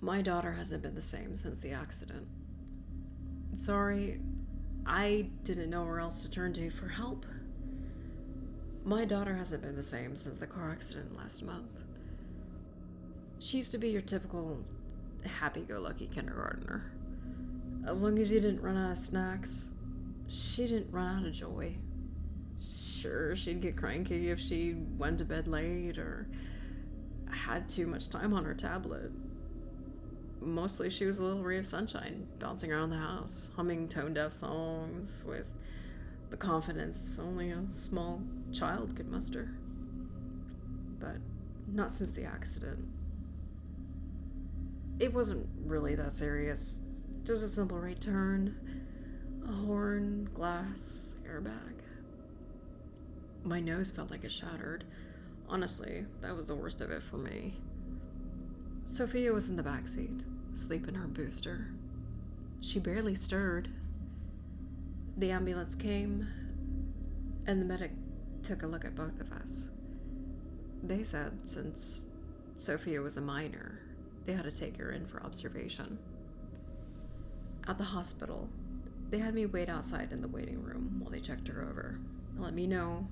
My daughter hasn't been the same since the accident. Sorry, I didn't know where else to turn to for help. My daughter hasn't been the same since the car accident last month. She used to be your typical happy-go-lucky kindergartner. As long as you didn't run out of snacks, she didn't run out of joy. Sure, she'd get cranky if she went to bed late or had too much time on her tablet. Mostly she was a little ray of sunshine, bouncing around the house, humming tone-deaf songs with the confidence only a small child could muster. But not since the accident. It wasn't really that serious. Just a simple right turn, a horn, glass, airbag. My nose felt like it shattered. Honestly, that was the worst of it for me. Sophia was in the backseat, asleep in her booster. She barely stirred. The ambulance came, and the medic took a look at both of us. They said since Sophia was a minor, they had to take her in for observation. At the hospital, they had me wait outside in the waiting room while they checked her over and let me know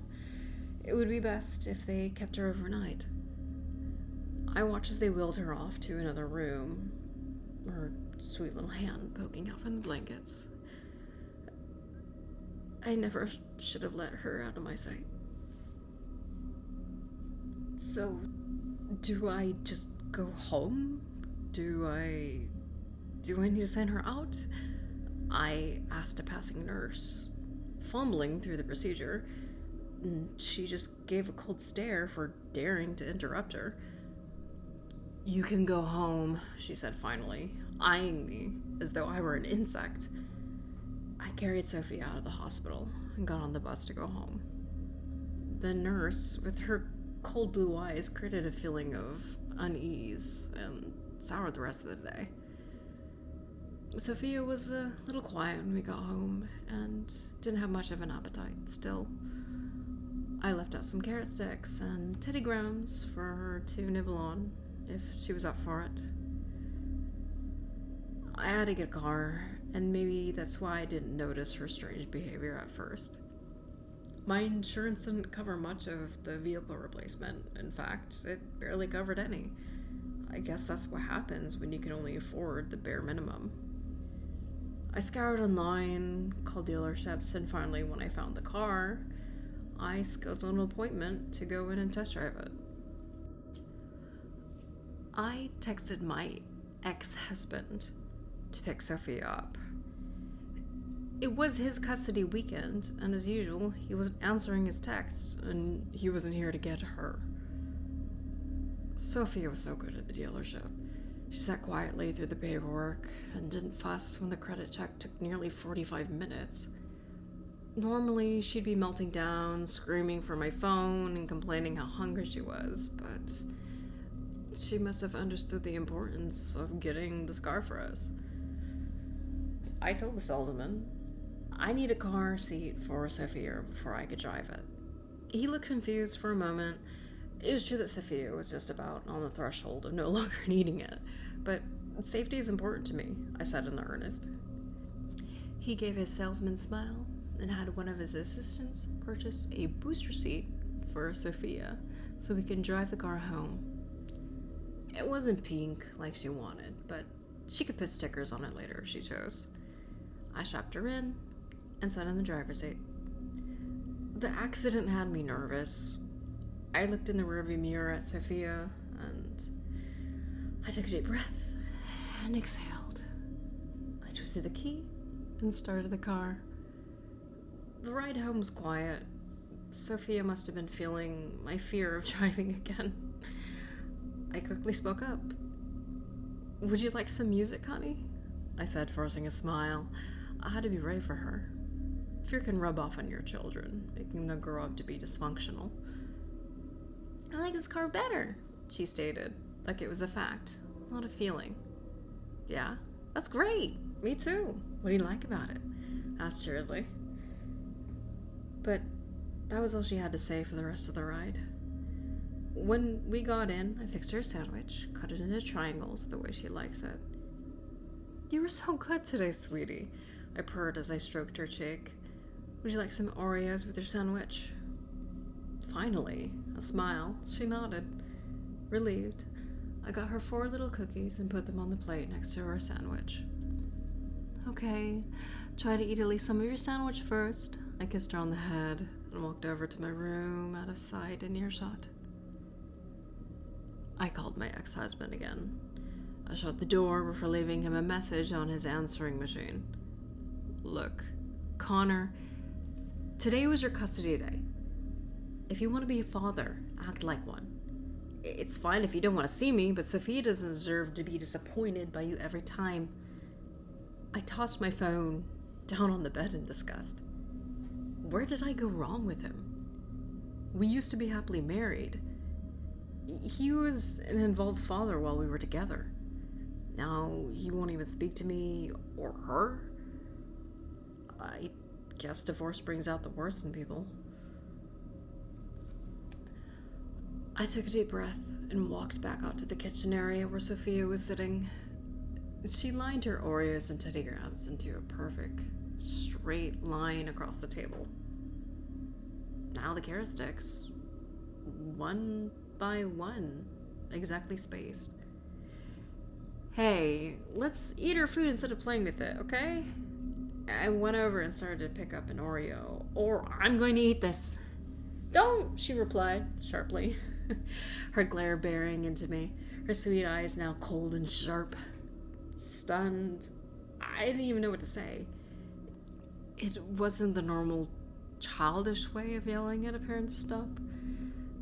it would be best if they kept her overnight. I watched as they wheeled her off to another room, her sweet little hand poking out from the blankets. I never should have let her out of my sight. So, do I just go home? Do I need to send her out? I asked a passing nurse, fumbling through the procedure. She just gave a cold stare for daring to interrupt her. "You can go home," she said finally, eyeing me as though I were an insect. I carried Sophie out of the hospital and got on the bus to go home. The nurse, with her cold blue eyes, created a feeling of unease and soured the rest of the day. Sophia was a little quiet when we got home and didn't have much of an appetite still. I left out some carrot sticks and Teddy Grahams for her to nibble on if she was up for it. I had to get a car, and maybe that's why I didn't notice her strange behavior at first. My insurance didn't cover much of the vehicle replacement. In fact, it barely covered any. I guess that's what happens when you can only afford the bare minimum. I scoured online, called dealerships, and finally, when I found the car, I scheduled an appointment to go in and test drive it. I texted my ex-husband to pick Sophia up. It was his custody weekend, and as usual, he wasn't answering his texts, and he wasn't here to get her. Sophia was so good at the dealership. She sat quietly through the paperwork and didn't fuss when the credit check took nearly 45 minutes. Normally, she'd be melting down, screaming for my phone, and complaining how hungry she was, but she must have understood the importance of getting this car for us. I told the salesman, I need a car seat for Sophia before I could drive it. He looked confused for a moment. It was true that Sophia was just about on the threshold of no longer needing it, but safety is important to me, I said in earnest. He gave his salesman smile and had one of his assistants purchase a booster seat for Sophia so we can drive the car home. It wasn't pink like she wanted, but she could put stickers on it later if she chose. I strapped her in and sat in the driver's seat. The accident had me nervous. I looked in the rearview mirror at Sophia, and I took a deep breath and exhaled. I twisted the key and started the car. The ride home was quiet. Sophia must have been feeling my fear of driving again. I quickly spoke up. "Would you like some music, honey?" I said, forcing a smile. I had to be right for her. Fear can rub off on your children, making them grow up to be dysfunctional. "I like this car better," she stated, like it was a fact, not a feeling. "Yeah, that's great. Me too. What do you like about it?" I asked cheerily. But that was all she had to say for the rest of the ride. When we got in, I fixed her a sandwich, cut it into triangles the way she likes it. You were so good today, sweetie, I purred as I stroked her cheek. Would you like some Oreos with your sandwich? Finally, a smile. She nodded, relieved. I got her 4 little cookies and put them on the plate next to her sandwich. Okay, try to eat at least some of your sandwich first. I kissed her on the head and walked over to my room, out of sight and earshot. I called my ex-husband again. I shut the door before leaving him a message on his answering machine. Look, Connor, today was your custody day. If you want to be a father, act like one. It's fine if you don't want to see me, but Sophia doesn't deserve to be disappointed by you every time. I tossed my phone down on the bed in disgust. Where did I go wrong with him? We used to be happily married. He was an involved father while we were together. Now he won't even speak to me or her. I guess divorce brings out the worst in people. I took a deep breath and walked back out to the kitchen area where Sophia was sitting. She lined her Oreos and Teddy Grahams into a perfect, straight line across the table. Now the carrot sticks, 1 by 1, exactly spaced. Hey, let's eat our food instead of playing with it, okay? I went over and started to pick up an Oreo. Or I'm going to eat this. Don't, she replied sharply, her glare bearing into me, her sweet eyes now cold and sharp. Stunned, I didn't even know what to say. It wasn't the normal childish way of yelling at a parent to stop.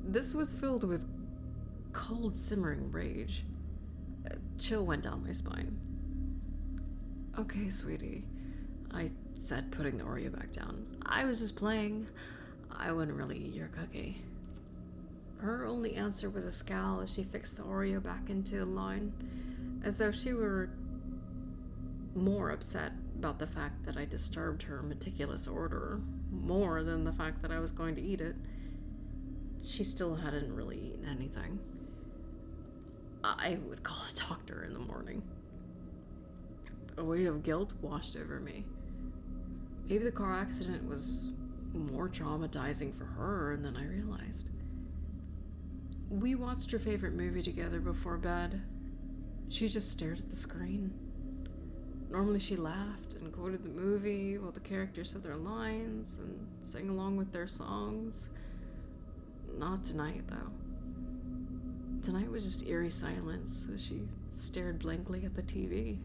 This was filled with cold, simmering rage. A chill went down my spine. Okay, sweetie, I said, putting the Oreo back down. I was just playing. I wouldn't really eat your cookie. Her only answer was a scowl as she fixed the Oreo back into the line, as though she were more upset about the fact that I disturbed her meticulous order, more than the fact that I was going to eat it. She still hadn't really eaten anything. I would call a doctor in the morning. A wave of guilt washed over me. Maybe the car accident was more traumatizing for her than I realized. We watched her favorite movie together before bed. She just stared at the screen. Normally she laughed and quoted the movie while the characters said their lines and sang along with their songs. Not tonight, though. Tonight was just eerie silence as she stared blankly at the TV.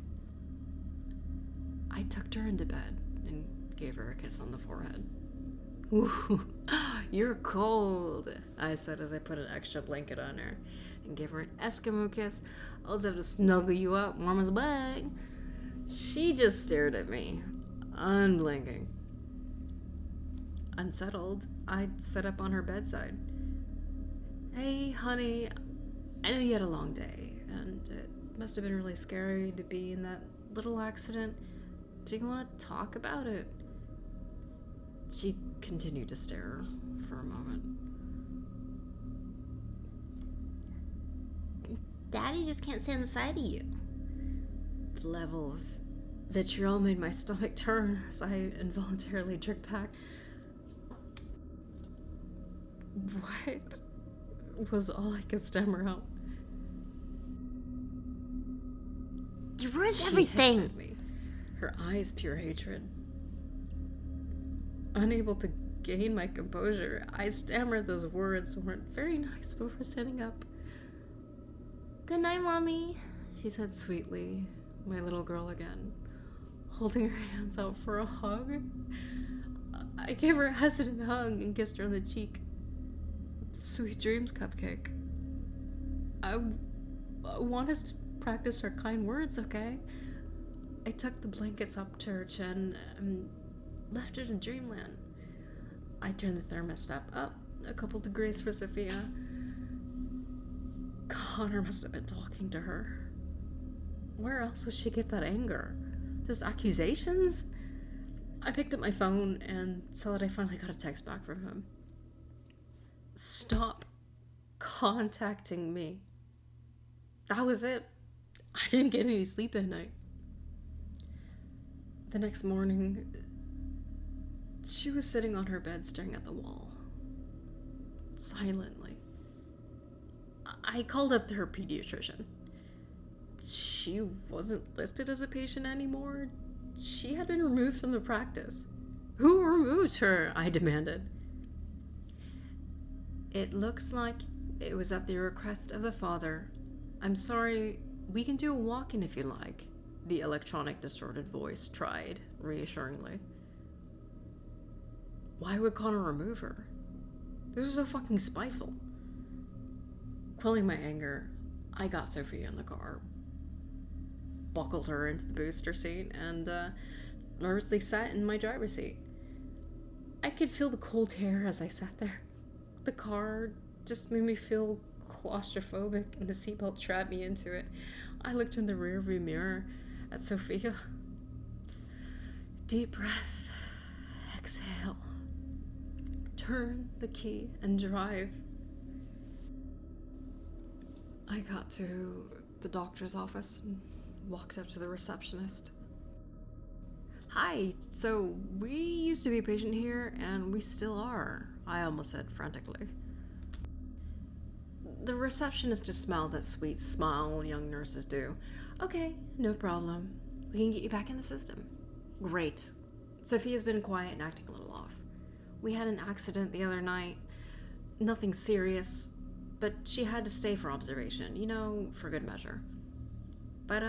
I tucked her into bed and gave her a kiss on the forehead. Ooh, you're cold, I said as I put an extra blanket on her and gave her an Eskimo kiss. I'll just have to snuggle you up, warm as a bug. She just stared at me, unblinking. Unsettled, I sat up on her bedside. Hey, honey, I know you had a long day, and it must have been really scary to be in that little accident. Do you want to talk about it? She continued to stare for a moment. Daddy just can't stand the sight of you. The level of vitriol made my stomach turn as I involuntarily jerked back. What was all I could stammer out? You ruined She everything. hissed at me, her eyes pure hatred. Unable to gain my composure, I stammered those words that weren't very nice before standing up. Good night, Mommy, She said sweetly, my little girl again, holding her hands out for a hug. I gave her a hesitant hug and kissed her on the cheek. Sweet dreams, Cupcake. I want us to practice our kind words, okay? I tucked the blankets up to her chin and left her to dreamland. I turned the thermostat up a couple degrees for Sophia. Connor must have been talking to her. Where else would she get that anger? Those accusations? I picked up my phone and saw that I finally got a text back from him. Stop contacting me. That was it. I didn't get any sleep that night. The next morning, she was sitting on her bed staring at the wall, silently. I called up to her pediatrician. She wasn't listed as a patient anymore. She had been removed from the practice. Who removed her? I demanded. It looks like it was at the request of the father. I'm sorry, we can do a walk-in if you like, the electronic distorted voice tried, reassuringly. Why would Connor remove her? This was so fucking spiteful. Quelling my anger, I got Sophia in the car, buckled her into the booster seat, and nervously sat in my driver's seat. I could feel the cold air as I sat there. The car just made me feel claustrophobic, and the seatbelt trapped me into it. I looked in the rearview mirror at Sophia. Deep breath. Exhale. Turn the key and drive. I got to the doctor's office and walked up to the receptionist. Hi, so we used to be a patient here, and we still are, I almost said frantically. The receptionist just smiled that sweet smile young nurses do. Okay, no problem. We can get you back in the system. Great. Sophia's been quiet and acting a little off. We had an accident the other night. Nothing serious, but she had to stay for observation, for good measure. But,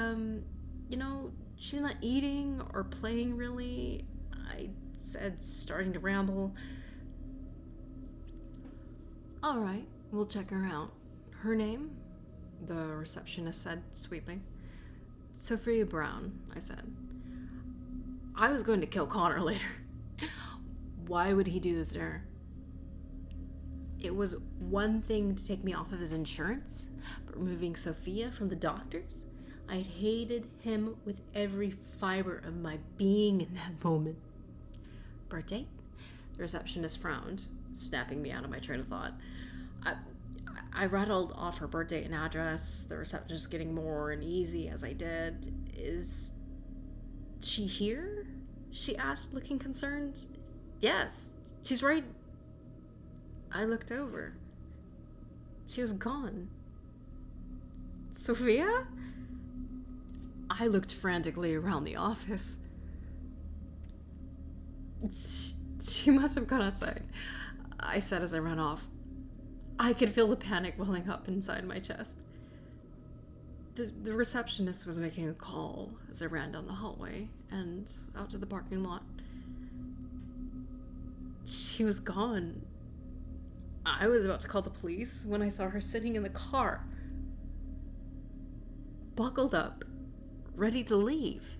she's not eating or playing really, I said, starting to ramble. All right, we'll check her out. Her name? The receptionist said sweetly. Sophia Brown, I said. I was going to kill Connor later. Why would he do this to her? It was one thing to take me off of his insurance, but removing Sophia from the doctors? I'd hated him with every fiber of my being in that moment. Birthday? The receptionist frowned, snapping me out of my train of thought. I rattled off her birthday and address, the receptionist getting more uneasy as I did. Is she here? She asked, looking concerned. Yes, she's right. I looked over. She was gone. Sophia? I looked frantically around the office. She must have gone outside, I said as I ran off. I could feel the panic welling up inside my chest. The receptionist was making a call as I ran down the hallway and out to the parking lot. She was gone. I was about to call the police when I saw her sitting in the car, buckled up, ready to leave.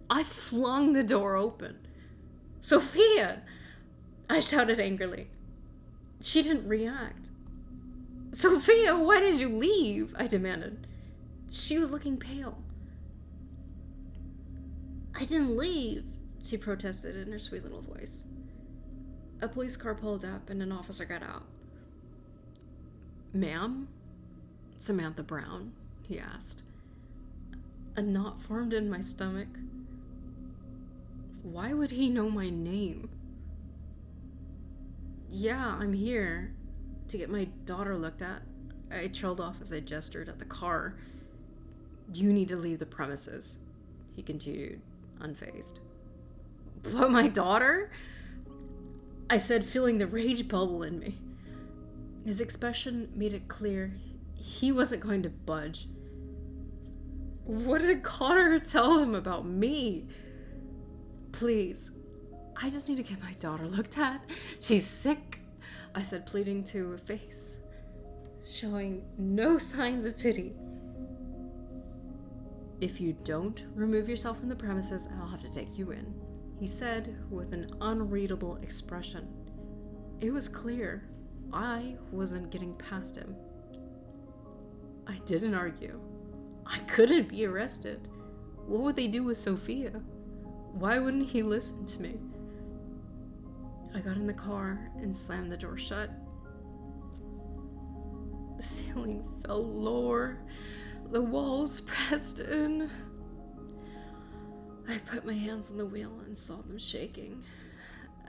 I flung the door open. Sophia! I shouted angrily. She didn't react. Sophia, why did you leave? I demanded. She was looking pale. I didn't leave, she protested in her sweet little voice. A police car pulled up and an officer got out. Ma'am? Samantha Brown, he asked. A knot formed in my stomach. Why would he know my name? Yeah, I'm here to get my daughter looked at. I trailed off as I gestured at the car. You need to leave the premises, he continued, unfazed. But my daughter? I said, feeling the rage bubble in me. His expression made it clear he wasn't going to budge. What did Connor tell him about me? Please, I just need to get my daughter looked at. She's sick, I said, pleading to a face, showing no signs of pity. If you don't remove yourself from the premises, I'll have to take you in, he said with an unreadable expression. It was clear I wasn't getting past him. I didn't argue. I couldn't be arrested. What would they do with Sophia? Why wouldn't he listen to me? I got in the car and slammed the door shut. ceiling fell lower, the walls pressed in. I put my hands on the wheel and saw them shaking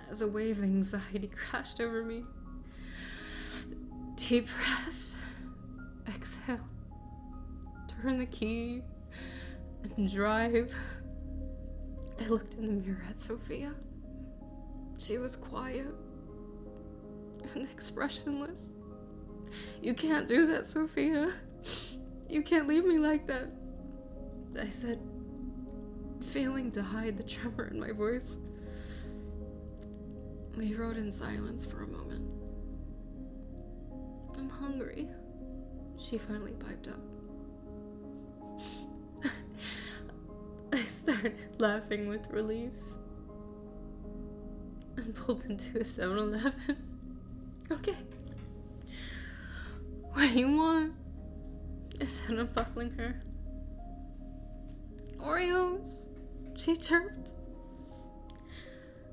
as a wave of anxiety crashed over me. Deep breath, exhale, turn the key, and drive. I looked in the mirror at Sophia. She was quiet and expressionless. You can't do that, Sophia. You can't leave me like that, I said, failing to hide the tremor in my voice. We rode in silence for a moment. I'm hungry, she finally piped up. I started laughing with relief and pulled into a 7-Eleven. Okay. What do you want? I said, unbuckling her. Oreos, she chirped.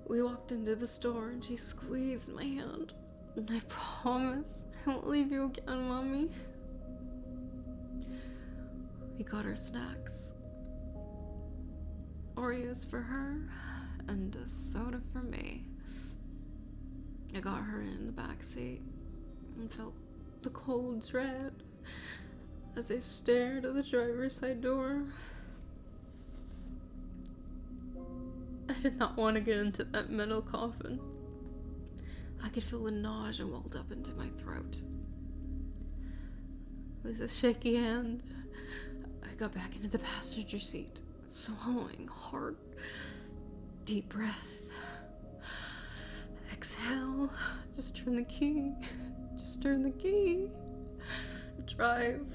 We walked into the store and she squeezed my hand. And I promise I won't leave you again, Mommy. We got her snacks. Oreos for her and a soda for me. I got her in the back seat and felt the cold dread as I stared at the driver's side door. I did not want to get into that metal coffin. I could feel the nausea welled up into my throat. With a shaky hand, I got back into the passenger seat, swallowing hard. Deep breath. Exhale. Just turn the key. Just turn the key. Drive.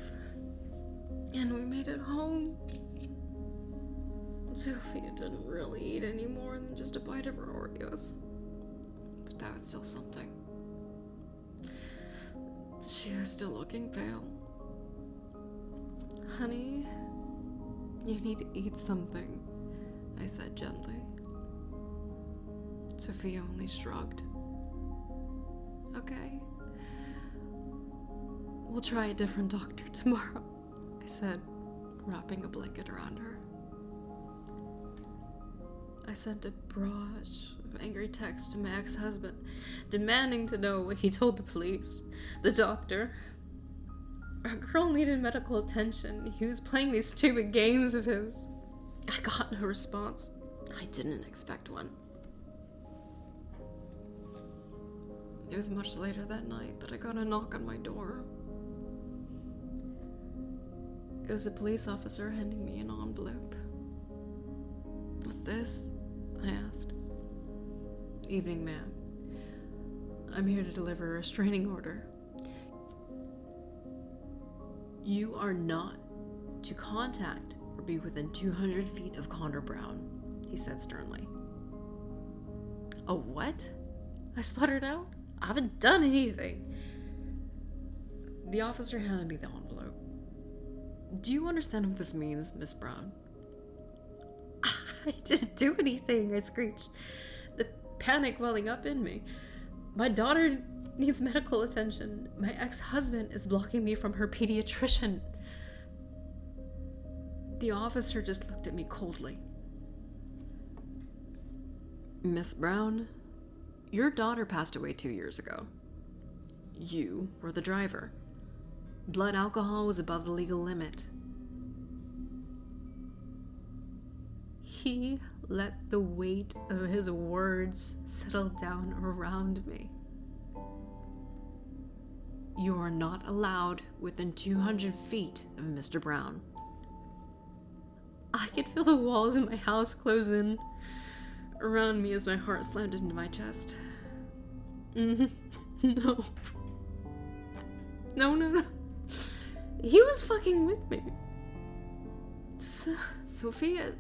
And we made it home. Sophia didn't really eat any more than just a bite of her Oreos. But that was still something. She was still looking pale. Honey, you need to eat something, I said gently. Sophia only shrugged. Okay. We'll try a different doctor tomorrow, I said, wrapping a blanket around her. I sent a barrage of angry texts to my ex-husband, demanding to know what he told the police, the doctor. Our girl needed medical attention. He was playing these stupid games of his. I got no response. I didn't expect one. It was much later that night that I got a knock on my door. It was a police officer handing me an envelope. What's this? I asked. Evening, ma'am. I'm here to deliver a restraining order. You are not to contact or be within 200 feet of Connor Brown, he said sternly. A what? I spluttered out. I haven't done anything. The officer handed me the envelope. Do you understand what this means, Miss Brown? I didn't do anything, I screeched, the panic welling up in me. My daughter needs medical attention. My ex-husband is blocking me from her pediatrician. The officer just looked at me coldly. Miss Brown, your daughter passed away 2 years ago. You were the driver. Blood alcohol was above the legal limit. He let the weight of his words settle down around me. You are not allowed within 200 feet of Mr. Brown. I could feel the walls in my house close in around me as my heart slammed into my chest. No. No. He was fucking with me. Sophia's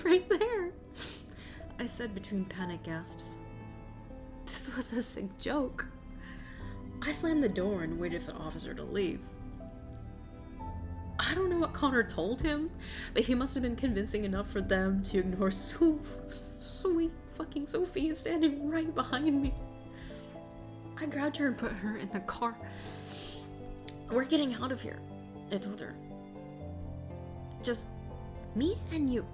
right there, I said between panic gasps. This was a sick joke. I slammed the door and waited for the officer to leave. I don't know what Connor told him, but he must have been convincing enough for them to ignore sweet fucking Sophia standing right behind me. I grabbed her and put her in the car. We're getting out of here, I told her. Just me and you.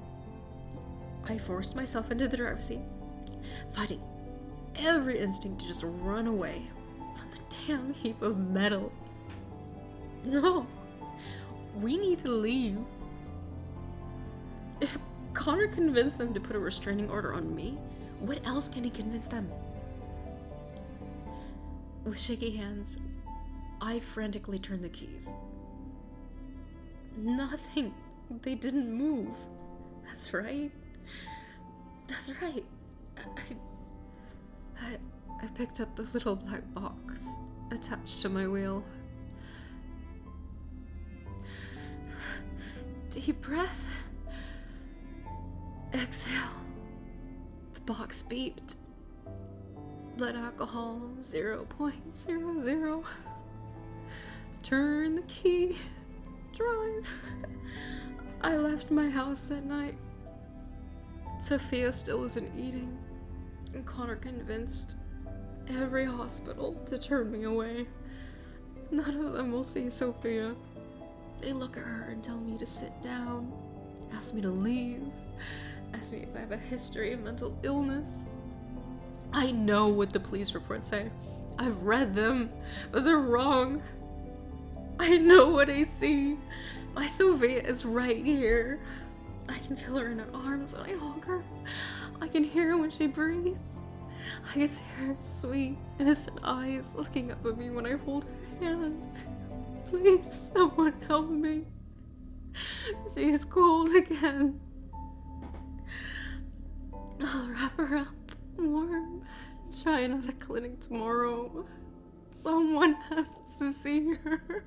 I forced myself into the driver's seat, fighting every instinct to just run away from the damn heap of metal. No, we need to leave. If Connor convinced them to put a restraining order on me, what else can he convince them? With shaky hands, I frantically turned the keys. Nothing. They didn't move. That's right. That's right. I picked up the little black box attached to my wheel. Deep breath. Exhale. The box beeped. Blood alcohol 0.00. Turn the key. Drive. I left my house that night. Sophia still isn't eating, and Connor convinced every hospital to turn me away. None of them will see Sophia. They look at her and tell me to sit down, ask me to leave, ask me if I have a history of mental illness. I know what the police reports say. I've read them, but they're wrong. I know what I see. My Sophia is right here. I can feel her in her arms when I hug her. I can hear her when she breathes. I can see her sweet, innocent eyes looking up at me when I hold her hand. Please, someone help me. She's cold again. I'll wrap her up warm and try another clinic tomorrow. Someone has to see her.